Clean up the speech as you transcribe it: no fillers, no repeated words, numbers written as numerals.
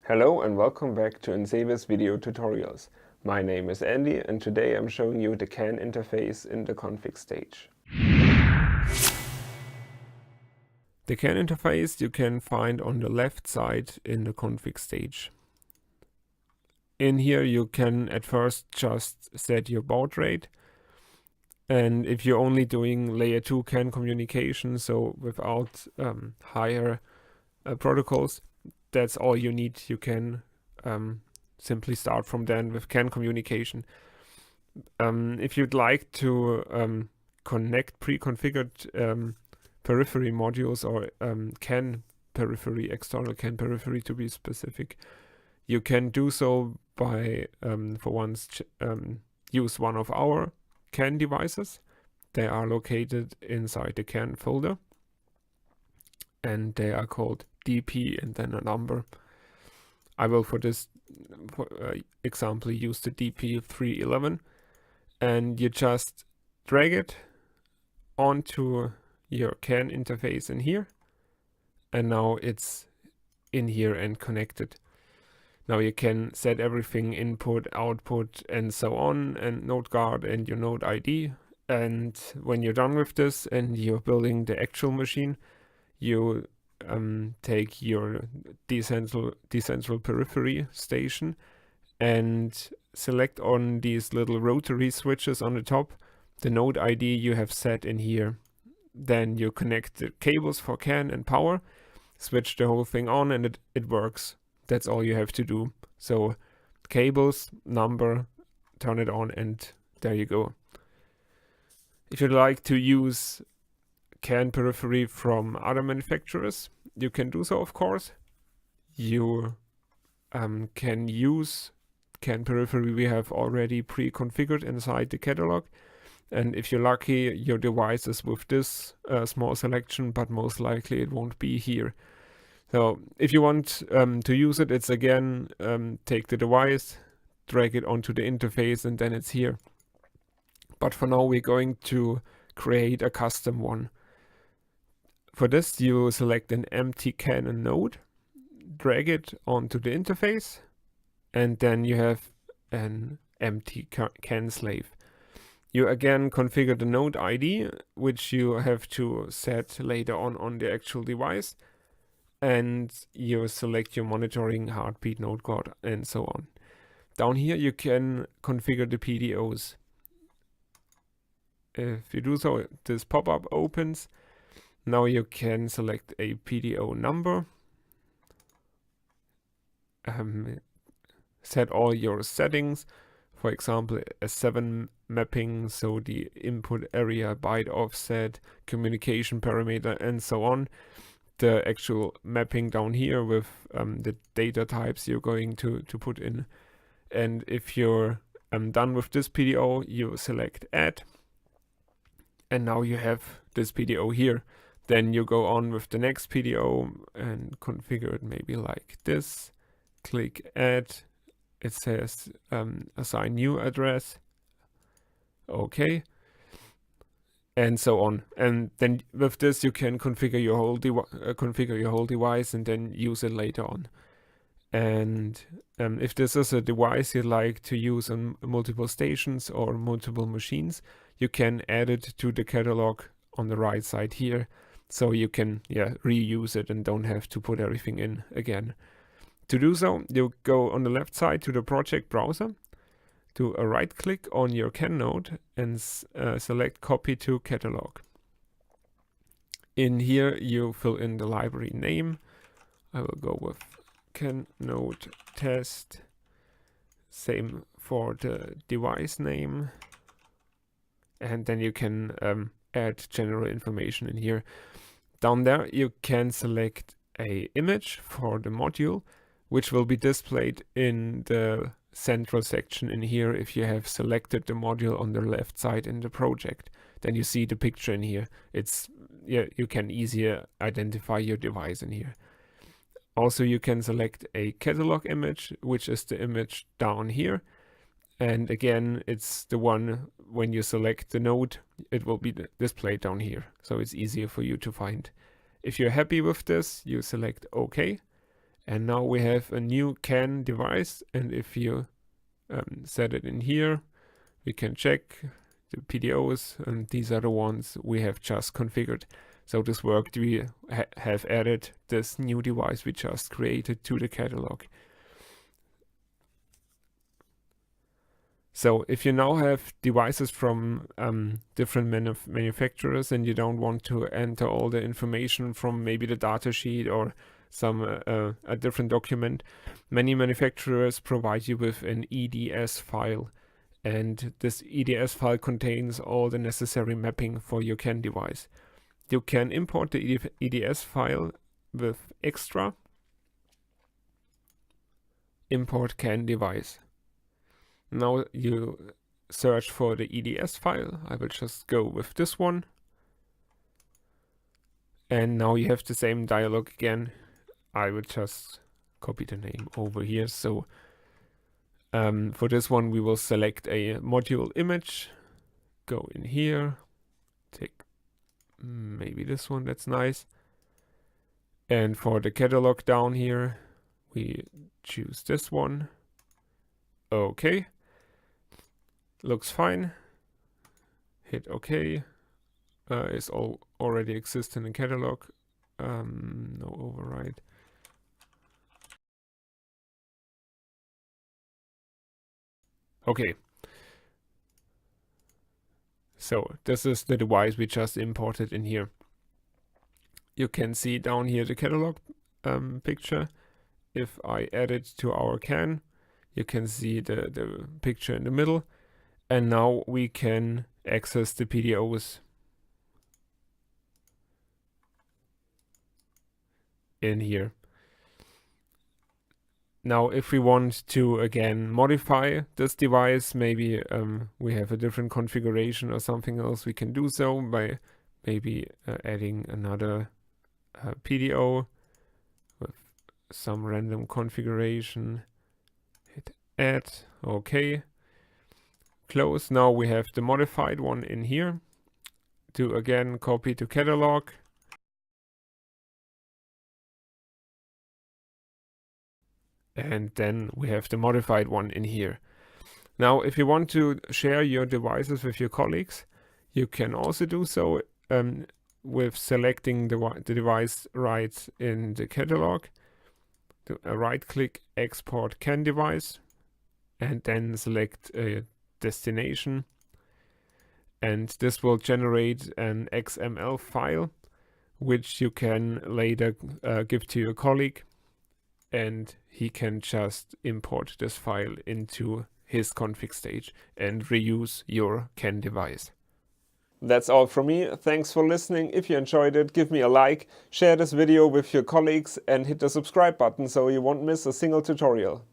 Hello and welcome back to INSEVIS video tutorials. My name is Andy and today I'm showing you the CAN interface in the config stage. The CAN interface you can find on the left side in the config stage. In here you can at first just set your baud rate, and if you're only doing layer 2 CAN communication, so without higher protocols, that's all you need. You can simply start from then with CAN communication. If you'd like to connect pre-configured periphery modules or CAN periphery, external CAN periphery to be specific, you can do so by, for once, use one of our CAN devices. They are located inside the CAN folder and they are called DP and then a number. I will for this example use the DP311, and you just drag it onto your CAN interface in here, and now it's in here and connected. Now you can set everything, input, output, and so on, and node guard and your node ID. And when you're done with this and you're building the actual machine, you take your decentral periphery station and select on these little rotary switches on the top the node ID you have set in here. Then you connect the cables for CAN and power, switch the whole thing on, and it works. That's all you have to do. So cables, number, turn it on, and there you go. If you'd like to use CAN periphery from other manufacturers, you can do so, of course. You can use CAN periphery we have already pre-configured inside the catalog. And if you're lucky, your device is with this small selection, but most likely it won't be here. So if you want to use it, it's again, take the device, drag it onto the interface, and then it's here. But for now, we're going to create a custom one. For this, you select an empty CAN node, drag it onto the interface, and then you have an empty CAN slave. You again configure the node ID, which you have to set later on the actual device, and you select your monitoring, heartbeat, node guard, and so on. Down here, you can configure the PDOs. If you do so, this pop-up opens. Now you can select a PDO number, set all your settings, for example, a 7 mapping, so the input area, byte offset, communication parameter, and so on. The actual mapping down here with the data types you're going to put in. And if you're done with this PDO, you select add, and now you have this PDO here. Then you go on with the next PDO and configure it maybe like this. Click add. It says assign new address. Okay. And so on. And then with this you can configure your whole device and then use it later on. And if this is a device you'd like to use on multiple stations or multiple machines, you can add it to the catalog on the right side here. So you can reuse it and don't have to put everything in again. To do so, you go on the left side to the project browser, do a right click on your CAN node and select copy to catalog. In here you fill in the library name. I will go with CAN node test. Same for the device name. And then you can add general information in here. Down there you can select a image for the module, which will be displayed in the central section in here. If you have selected the module on the left side in the project, then you see the picture in here. You can easier identify your device in here. Also, you can select a catalog image, which is the image down here. And again, it's the one when you select the node, it will be displayed down here. So it's easier for you to find. If you're happy with this, you select OK. And now we have a new CAN device, and if you set it in here, we can check the PDOs, and these are the ones we have just configured. So this worked. We have added this new device we just created to the catalog. So if you now have devices from different manufacturers and you don't want to enter all the information from maybe the data sheet or some a different document, many manufacturers provide you with an EDS file, and this EDS file contains all the necessary mapping for your CAN device. You can import the EDS file with extra, import CAN device. Now you search for the EDS file. I will just go with this one. And now you have the same dialog again. I will just copy the name over here. So for this one, we will select a module image, go in here, take maybe this one, that's nice. And for the catalog down here, we choose this one. Okay. Looks fine. Hit OK. It's all already exist in the catalog. No override. Okay. So this is the device we just imported in here. You can see down here the catalog picture. If I add it to our CAN, you can see the picture in the middle. And now we can access the PDOs in here. Now, if we want to again modify this device, maybe we have a different configuration or something else, we can do so by maybe adding another PDO with some random configuration. Hit add, okay. Close. Now we have the modified one in here. To again copy to catalog. And then we have the modified one in here. Now, if you want to share your devices with your colleagues, you can also do so with selecting the device right in the catalog. Right-click, export CAN device, and then select a destination, and this will generate an XML file which you can later give to your colleague, and he can just import this file into his config stage and reuse your CAN device. That's all from me. Thanks for listening. If you enjoyed it, give me a like, share this video with your colleagues, and hit the subscribe button so you won't miss a single tutorial.